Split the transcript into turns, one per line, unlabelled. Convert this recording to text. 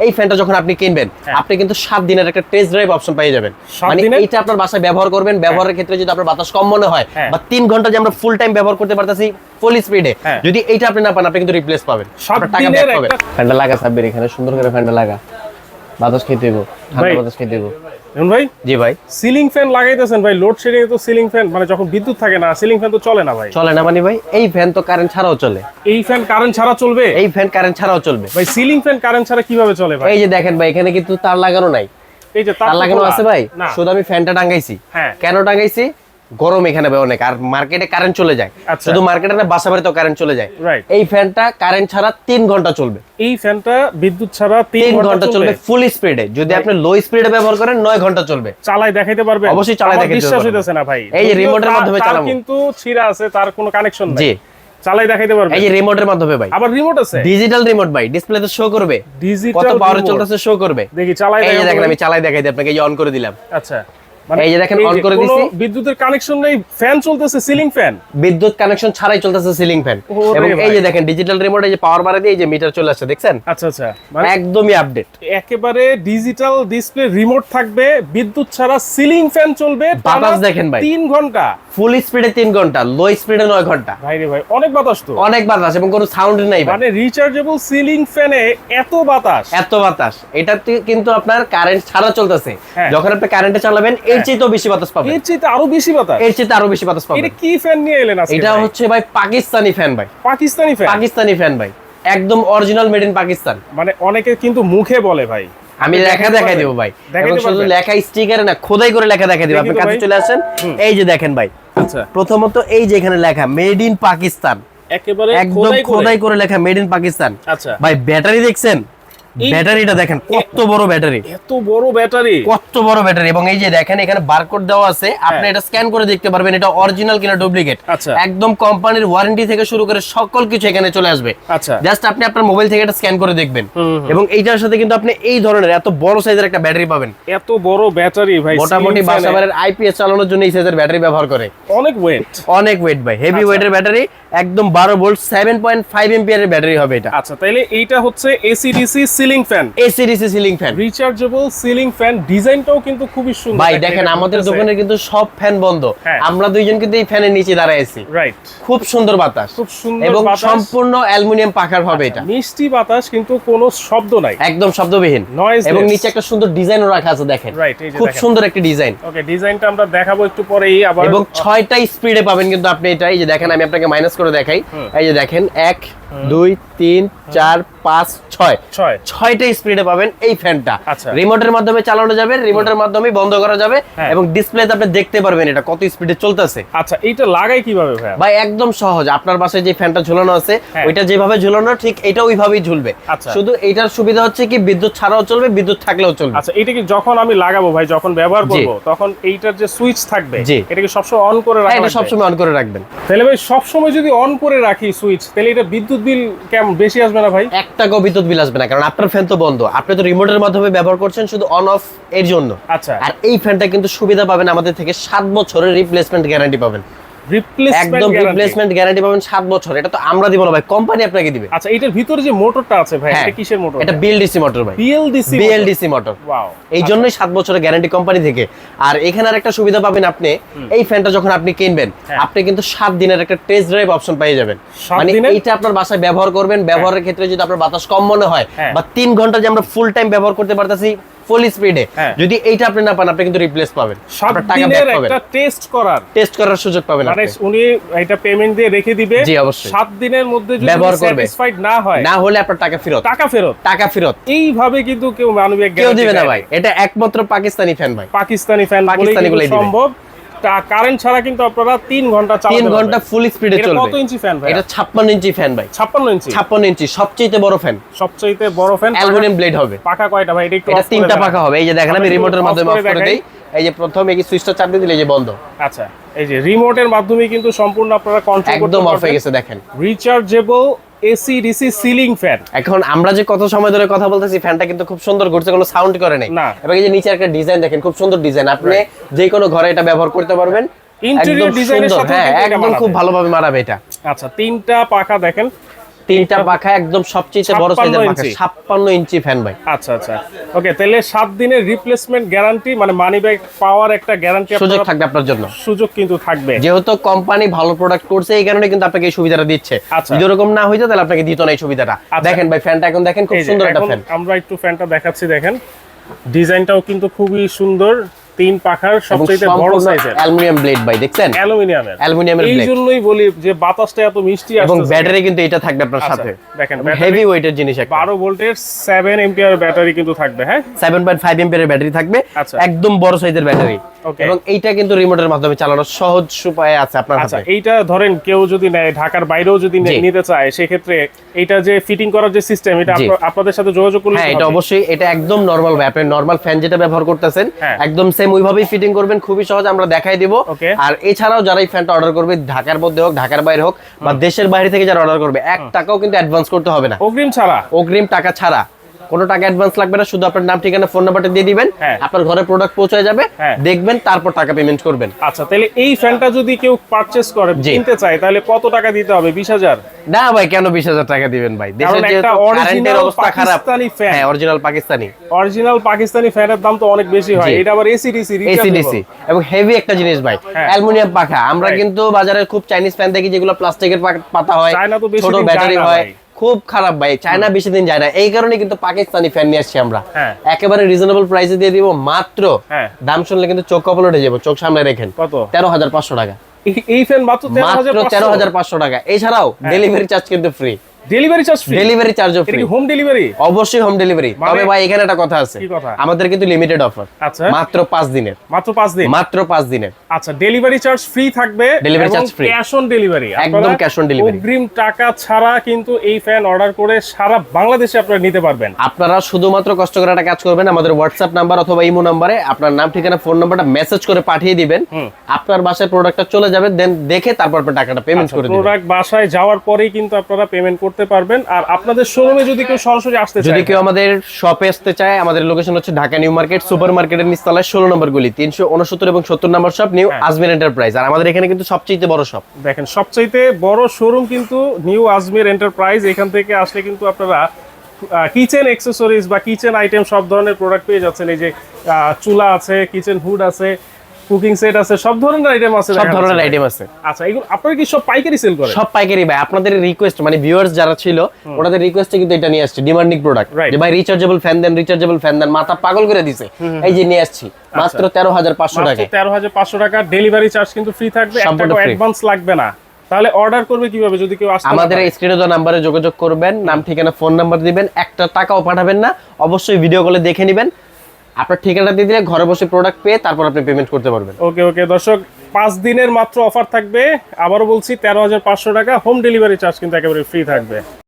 এই ফ্যানটা যখন আপনি কিনবেন আপনি কিন্তু 7 দিনের একটা টেস্ট ড্রাইভ অপশন পেয়ে যাবেন। মানে এটা আপনার বাসায় ব্যবহার করবেন, ব্যবহারের ক্ষেত্রে যদি আপনার বাতাস কম মনে হয় বা 3 ঘন্টা যে আমরা ফুল টাইম ব্যবহার করতে পারতাছি ফুল স্পিডে, যদি এইটা আপনি না পান আপনি কিন্তু রিপ্লেস পাবেন, টাকা ব্যাক পাবেন। ফ্যানটা লাগা সাব্বির এখানে সুন্দর করে ফ্যানটা লাগা, বাতাস খেতে দেবো, ঠান্ডা বাতাস খেতে দেবো।
ভাই
জি ভাই,
সিলিং ফ্যান লাগাইতেছেন ভাই, লোড শেডিং এ তো সিলিং ফ্যান মানে যখন বিদ্যুৎ থাকে না সিলিং ফ্যান তো চলে না ভাই।
চলে না মানে ভাই এই ফ্যান তো কারেন্ট ছাড়াও চলে।
এই ফ্যান কারেন্ট ছাড়া চলবে?
এই ফ্যান কারেন্ট ছাড়াও চলবে
ভাই। সিলিং ফ্যান কারেন্ট ছাড়া কিভাবে চলে ভাই?
এই যে দেখেন ভাই এখানে কিন্তু তার লাগানো নাই,
এই যে
তার লাগানো আছে ভাই, শুধু আমি ফ্যানটা টাঙ্গাইছি। কেন টাঙ্গাইছি? গরম এখানে ভাই অনেক, আর মার্কেটে কারেন্ট চলে যায়, শুধু মার্কেটে না বাসা বাড়িতেও কারেন্ট চলে যায়। এই ফ্যানটা কারেন্ট ছাড়া 3 ঘন্টা চলবে।
এই ফ্যানটা বিদ্যুৎ ছাড়া 3 ঘন্টা চলবে
ফুল স্পিডে। যদি আপনি লো স্পিডে ব্যবহার করেন 9 ঘন্টা চলবে।
চালাই দেখাইতে পারবেন?
অবশ্যই চালাই দেখাইতে পারবেন।
বিশ্বাস হইতেছে না ভাই।
এই যে রিমোটের মাধ্যমে চালাবো,
কিন্তু ছিড়া আছে, তার কোনো কানেকশন নাই।
জি,
চালাই দেখাইতে পারবেন।
এই যে রিমোটের মাধ্যমে ভাই,
আবার রিমোট আছে,
ডিজিটাল রিমোট ভাই, ডিসপ্লেতে শো করবে কত পাওয়ারে চলতেছে, শো করবে।
দেখি চালাই
এই যে দেখেন আমি চালাই দেখাই দিই আপনাকে, এই যে অন করে দিলাম।
আচ্ছা,
এই যে দেখেন অন করে দিছি,
বিদ্যুতের কানেকশন নেই, ফ্যান চলতেছে, সিলিং ফ্যান,
বিদ্যুৎ কানেকশন ছাড়াই চলতেছে সিলিং ফ্যান। এবং এই যে দেখেন ডিজিটাল রিমোট, এই যে পাওয়ার বাড়া দিয়ে এই যে মিটার চলে আসছে, দেখছেন?
আচ্ছা আচ্ছা,
মানে একদমই আপডেট,
একেবারে ডিজিটাল ডিসপ্লে, রিমোট থাকবে, বিদ্যুৎ ছাড়া সিলিং ফ্যান চলবে,
বাতাস দেখেন ভাই
3 ঘন্টা,
ফুল স্পিডে 3 ঘন্টা, লো স্পিডে 9 ঘন্টা।
ভাই রে ভাই, অনেক বাতাস তো,
অনেক বাতাস এবং কোনো সাউন্ড নাই ভাই।
মানে রিচার্জেবল সিলিং ফ্যানে এত বাতাস,
এত বাতাস, এটা কিন্তু আপনার কারেন্ট ছাড়া চলতেছে। যখন আপনি কারেন্টে চালাবেন এর চেয়ে বেশি বাতাস পাবেন,
এর চেয়ে আরো বেশি বাতাস,
এর চেয়ে আরো বেশি বাতাস পাবেন।
এটা কি ফ্যান নিয়ে এলেন আজকে?
এটা হচ্ছে ভাই পাকিস্তানি ফ্যান ভাই,
পাকিস্তানি ফ্যান,
পাকিস্তানি ফ্যান ভাই, একদম অরিজিনাল মেড ইন পাকিস্তান।
মানে অনেকে কিন্তু মুখে বলে ভাই,
আমি লেখা দেখাই দেব ভাই, এবং শুধু লেখা স্টিকারে না, খোদাই করে লেখা দেখাই দেব। আপনি কাছে চলে আসেন, এই যে দেখেন ভাই। আচ্ছা, প্রথমত এই যে এখানে লেখা মেড ইন পাকিস্তান,
একেবারে
একদম খোদাই করে লেখা মেড ইন পাকিস্তান।
আচ্ছা
ভাই, ব্যাটারি দেখছেন? ব্যাটারিটা দেখেন কত বড় ব্যাটারি,
এত বড় ব্যাটারি,
কত বড় ব্যাটারি। এবং এই যে দেখেন এখানে বারকোড দেওয়া আছে, আপনি এটা স্ক্যান করে দেখতে পারবেন এটা অরিজিনাল কিনা ডুপ্লিকেট। একদম কোম্পানির ওয়ারেন্টি থেকে শুরু করে সকল কিছু এখানে চলে আসবে।
আচ্ছা,
জাস্ট আপনি আপনার মোবাইল থেকে এটা স্ক্যান করে দেখবেন, এবং এইটার সাথে কিন্তু আপনি এই ধরনের এত বড় সাইজের একটা ব্যাটারি পাবেন।
এত বড় ব্যাটারি ভাই,
মোটামুটি বাসাবাড়ির আইপিএস চালানোর জন্য এই সাইজের ব্যাটারি ব্যবহার করে।
অনেক ওয়েট,
অনেক ওয়েট ভাই, হেভি ওয়েটের ব্যাটারি, একদম 12 ভোল্ট 7.5 এম্পিয়ারের ব্যাটারি হবে এটা।
আচ্ছা, তাহলে এইটা হচ্ছে AC DC ceiling fan,
AC DC ceiling fan,
rechargeable ceiling fan. ডিজাইনটাও কিন্তু খুবই সুন্দর
ভাই। দেখেন আমাদের দোকানে কিন্তু সব ফ্যান বন্ধ, আমরা দুইজন কিন্তু এই ফ্যানের নিচে দাঁড়ায় আছি।
রাইট,
খুব সুন্দর বাতাস,
খুব সুন্দর
এবং
বাতাস,
সম্পূর্ণ অ্যালুমিনিয়াম পাখার হবে এটা।
মিষ্টি বাতাস, কিন্তু কোনো শব্দ নাই,
একদম শব্দবিহীন, এবং নিচে একটা সুন্দর ডিজাইনও রাখা আছে দেখেন।
রাইট, এই যে
খুব সুন্দর একটা ডিজাইন।
ওকে, ডিজাইনটা আমরা দেখাবো একটু পরেই আবার।
এবং 6টা স্পিডে পাবেন কিন্তু আপনি এটা। এই যে দেখেন আমি আপনাকে মাইনাস করে দেখাই, এই যে দেখেন 1 2 3 4 5 6 6টা স্পিডে পাবেন এই ফ্যানটা। রিমোটের মাধ্যমে চালানো যাবে, রিমোটের মাধ্যমে বন্ধ করা যাবে, এবং ডিসপ্লেতে আপনি দেখতে পারবেন এটা কত স্পিডে চলতেছে।
আচ্ছা, এইটা লাগাই কিভাবে ভাই?
ভাই একদম সহজ, আপনার বাসায় যে ফ্যানটা ঝুলানো আছে ওইটা যেভাবে ঝুলানো ঠিক এটা ওইভাবেই ঝুলবে। শুধু এটার সুবিধা হচ্ছে কি বিদ্যুৎ ছাড়াও চলবে, বিদ্যুৎ থাকলেও চলবে।
আচ্ছা, এটা কি যখন আমি লাগাবো ভাই, যখন ব্যবহার করব তখন এইটার যে সুইচ থাকবে এটা কি সবসময় অন করে রাখবেন?
এটা সবসময় অন করে রাখবেন।
তাহলে ভাই সবসময় যদি অন করে রাখি সুইচ, তাহলে এটা বিদ্যুৎ বিল কেমন বেশি আসবে না ভাই?
1 টাকাও বিদ্যুৎ বিল আসবে না, কারণ আপনার ফ্যান তো বন্ধ, আপনি তো রিমোটের মাধ্যমে ব্যবহার করছেন শুধু অন অফ এর জন্য।
আচ্ছা,
আর এই ফ্যানটা কিন্তু সুবিধা পাবেন আমাদের থেকে 7 বছরের রিপ্লেসমেন্ট গ্যারান্টি পাবেন। একদম রিপ্লেসমেন্ট গ্যারান্টি পাবেন 7 বছর। এটা তো আমরা দিব না ভাই, কোম্পানি আপনাকে দিবে।
আচ্ছা, এটার ভিতরে যে মোটরটা আছে ভাই, এটা কিসের মোটর?
এটা বিএলডিসি মোটর ভাই, বিএলডিসি মোটর।
ওয়াও,
এই জন্যই 7 বছরের গ্যারান্টি কোম্পানি থেকে। আর এখানে আর একটা সুবিধা পাবেন আপনি, এই ফ্যানটা যখন আপনি কিনবেন আপনি কিন্তু 7 দিনের একটা টেস্ট ড্রাইভ অপশন পেয়ে যাবেন। মানে এটা আপনার বাসায় ব্যবহার করবেন, ব্যবহারের ক্ষেত্রে যদি আপনার বাতাস কম মনে হয় বা 3 ঘন্টা যে আমরা ফুল টাইম ব্যবহার করতে পারতাছি ফুল স্পিডে, যদি এইটা আপনি না পান আপনি কিন্তু রিপ্লেস পাবেন,
আপনার টাকা ব্যাক পাবেন। একটা টেস্ট করার
সুযোগ পাবেন।
মানে উনি এটা পেমেন্ট দিয়ে রেখে দিবে।
জি অবশ্যই,
7 দিনের মধ্যে যদি স্যাটিসফাইড না হয়,
না হলে আপনার টাকা ফেরত।
এইভাবে কিন্তু কেউ মানবিক
কেউ দিবে না ভাই, এটা একমাত্র পাকিস্তানি ফ্যান ভাই,
পাকিস্তানি ফ্যান বলেই সম্ভব। কারেন্ট ছাড়া কিন্তু আপনারা 3 ঘন্টা চালাতে পারবেন,
3 ঘন্টা ফুল স্পিডে চলবে।
কত ইঞ্চি ফ্যান ভাই?
এটা 56 ইঞ্চি ফ্যান ভাই,
56
ইঞ্চি সবচেয়ে বড় ফ্যান,
সবচেয়ে বড় ফ্যান।
অ্যালুমিনিয়াম ব্লেড হবে।
পাকা কয়টা ভাই? এটা
3টা পাকা হবে। এই যে দেখেন আমি রিমোটের মাধ্যমে অফ করে দেই, এই যে প্রথমে এই সুইচটা চাপ দিয়ে দিলে এই যে বন্ধ।
আচ্ছা, এই যে রিমোটের মাধ্যমে কিন্তু সম্পূর্ণ আপনারা কন্ট্রোল করতে পারবেন।
একদম অফ হয়ে গেছে দেখেন।
Rechargeable AC DC ceiling fan.
এখন আমরা যে কত সময় ধরে কথা বলতেছি, ফ্যানটা কিন্তু খুব সুন্দর ঘুরছে, কোনো সাউন্ড করে নাই। এবং এই যে নিচে একটা ডিজাইন দেখেন, খুব সুন্দর ডিজাইন, আপনি যে কোনো ঘরে এটা ব্যবহার করতে পারবেন।
ইন্টেরিয়র ডিজাইনের সাথে
একদম খুব ভালোভাবে মানাবে এটা।
আচ্ছা, 3টা পাখা দেখেন,
তিনটা পাখা একদম সবচেয়ে বড় সাইজের পাখা 56 ইঞ্চি ফ্যান ভাই।
আচ্ছা আচ্ছা ওকে, তাহলে 7 দিনের রিপ্লেসমেন্ট গ্যারান্টি, মানে মানি ব্যাক পাওয়ার একটা গ্যারান্টি
সুযোগ থাকবে আপনার জন্য,
সুযোগ কিন্তু থাকবে।
যেহেতু কোম্পানি ভালো প্রোডাক্ট করছে এই কারণে কিন্তু আপনাকে এই সুবিধাটা দিচ্ছে। যদি এরকম না হইতো তাহলে আপনাকে দিত না এই সুবিধাটা। দেখেন ভাই ফ্যানটা এখন দেখেন, খুব সুন্দর একটা ফ্যান।
আমরা একটু ফ্যানটা দেখাচ্ছি, দেখেন ডিজাইনটাও কিন্তু খুবই সুন্দর, 3 পাখার সবচেয়ে বড় সাইজের
অ্যালুমিনিয়াম ব্লেড ভাই, দেখছেন অ্যালুমিনিয়ামের ব্লেড।
এইজন্যই বলি যে বাতাসটা এত মিষ্টি আসছে।
এবং ব্যাটারি কিন্তু এটা থাকবে আপনার সাথে,
দেখেন
হেভি ওয়েটের জিনিস,
12 ভোল্টের 7 এম্পিয়ার ব্যাটারি কিন্তু থাকবে। হ্যাঁ
7.5 এম্পিয়ারের ব্যাটারি থাকবে, একদম বড় সাইজের ব্যাটারি। এবং এইটা কিন্তু রিমোটের মাধ্যমে চালানোর সহজ উপায় আছে আপনার হাতে।
এইটা ধরেন কেউ যদি নেয়, ঢাকার বাইরেও যদি নিতে চায়, সেই ক্ষেত্রে এটা যে ফিটিং করার যে সিস্টেম, এটা আপনাদের সাথে যোগাযোগ করলে
হ্যাঁ এটা অবশ্যই, এটা একদম নরমাল ভাই। আপনি নরমাল ফ্যান যেটা ব্যবহার করতেছেন একদম সেম ওইভাবেই ফিটিং করবেন, খুবই সহজ, আমরা দেখাই দিব। আর এছাড়াও যারা এই ফ্যানটা অর্ডার করবে, ঢাকার মধ্যে হোক ঢাকার বাইরে হোক বা দেশের বাইরে থেকে যারা অর্ডার করবে, 1 টাকাও কিন্তু অ্যাডভান্স করতে হবে না,
অগ্রিম ছাড়া,
অগ্রিম টাকা ছাড়া কোনো টাকা অ্যাডভান্স লাগবে না। শুধু আপনার নাম, ঠিকানা, ফোন নাম্বারটা দিয়ে দিবেন, আপনার ঘরে প্রোডাক্ট পৌঁছে যাবে, দেখবেন, তারপর টাকা পেমেন্ট করবেন।
আচ্ছা, তাহলে এই ফ্যানটা যদি কেউ পারচেজ করে, কিনতে চায়, তাহলে কত টাকা দিতে হবে? 20,000?
না ভাই, কেন 20,000 টাকা দিবেন ভাই? দেশের যে কারেন্টের অবস্থা খারাপ। হ্যাঁ অরিজিনাল
পাকিস্তানি ফ্যানের দাম তো অনেক বেশি হয়, এটা আবার এসিডিসি
এবং হেভি একটা জিনিস ভাই, অ্যালুমিনিয়াম পাখা। আমরা কিন্তু বাজারে খুব চাইনিজ ফ্যান দেখি যেগুলো প্লাস্টিকের পাতা হয়, ছোট ব্যাটারি হয়, খুব খারাপ ভাই। চায়না বেশি দিন যায় না, এই কারণে কিন্তু পাকিস্তানি ফ্যান নিয়ে আসছি আমরা, একেবারে রিজনেবল প্রাইসে দিয়ে দিব মাত্র। দাম শুনলে কিন্তু চোখ কপাল উঠে যাবে, চোখ সামনে রাখেন।
কত?
13,500 টাকা।
এই ফ্যান মাত্র
13,500 টাকা। এছাড়াও ডেলিভারি চার্জ কিন্তু free.
Delivery charge free?
Delivery চার্জও ফ্রি।
Home delivery?
অবশ্যই হোম ডেলিভারি। তবে ভাই এখানে একটা কথা আছে, আমাদের কিন্তু লিমিটেড অফার।
আচ্ছা,
মাত্র 5 দিনের।
মাত্র 5 দিন?
মাত্র 5 দিনের।
আচ্ছা, ডেলিভারি চার্জ ফ্রি থাকবে,
delivery charge free,
cash on delivery,
একদম ক্যাশ অন ডেলিভারি।
অগ্রিম টাকা ছাড়া কিন্তু এই ফ্যান অর্ডার করে সারা বাংলাদেশে আপনারা নিতে পারবেন।
আপনারা শুধুমাত্র কষ্ট করে একটা কাজ করবেন, আমাদের হোয়াটসঅ্যাপ নাম্বার অথবা ইমো নাম্বারে আপনার নাম, ঠিকানা, ফোন নাম্বারটা মেসেজ করে পাঠিয়ে দিবেন, আপনার বাসায় প্রোডাক্টটা চলে যাবে, দেন দেখে তারপর আপনি টাকাটা পেমেন্ট করে দিবেন।
প্রোডাক্ট বাসায় যাওয়ার পরেই কিন্তু আপনারা পেমেন্ট করতে পারবেন। আর আপনাদের শোরুমে যদি কেউ সরাসরি আসতে চায়,
যদি কেউ আমাদের শপে আসতে চায়, আমাদের লোকেশন হচ্ছে ঢাকা নিউ মার্কেট সুপার মার্কেটের নিচতলায় 16 নম্বর গলি, 369 এবং 70 নম্বর শপ, নিউ আজমির এন্টারপ্রাইজ। আর আমাদের এখানে কিন্তু সবচেয়ে বড় শপ,
দেখেন সবচেয়ে বড় শোরুম কিন্তু নিউ আজমির এন্টারপ্রাইজ। এখান থেকে আসলে কিন্তু আপনারা কিচেন অ্যাকসেসরিজ বা কিচেন আইটেম সব ধরনের প্রোডাক্ট পেয়ে যাচ্ছেন। এই যে চুলা আছে, কিচেন হুড আছে, কুকিং সেট আছে, সব ধরনের আইটেম আছে,
সব ধরনের আইটেম আছে।
আচ্ছা, এগুলো আপনারা কি সব পাইকারি সেল করেন?
সব পাইকারি ভাই। আপনাদের রিকোয়েস্ট, মানে ভিউয়ার্স যারা ছিল ওনাদের রিকোয়েস্টে কিন্তু এটা নিয়ে আসছে, ডিমান্ডিং প্রোডাক্ট, যে ভাই রিচার্জেবল ফ্যান দেন, রিচার্জেবল ফ্যান দেন, মাথা পাগল করে দিছে, এই যে নিয়ে আসছি মাত্র 13,500 টাকা।
13,500 টাকা। ডেলিভারি চার্জ কিন্তু ফ্রি থাকবে, একটা অ্যাডভান্স লাগবে না। তাহলে অর্ডার করবে কিভাবে যদি কেউ আসে?
আমাদের স্ক্রিনে দেওয়া নম্বরে যোগাযোগ করবেন, নাম, ঠিকানা, ফোন নাম্বার দিবেন, একটা টাকাও পাঠাবেন না, অবশ্যই ভিডিও কলে দেখে নেবেন, আপনার ঠিকানা দিয়ে দিলে ঘরে বসে প্রোডাক্ট পেয়ে তারপর আপনি পেমেন্ট করতে পারবেন।
ওকে দর্শক, 5 দিনের মাত্র অফার থাকবে, আবারও বলছি 13,500 টাকা। হোম ডেলিভারি চার্জ কিন্তু একেবারে ফ্রি থাকবে।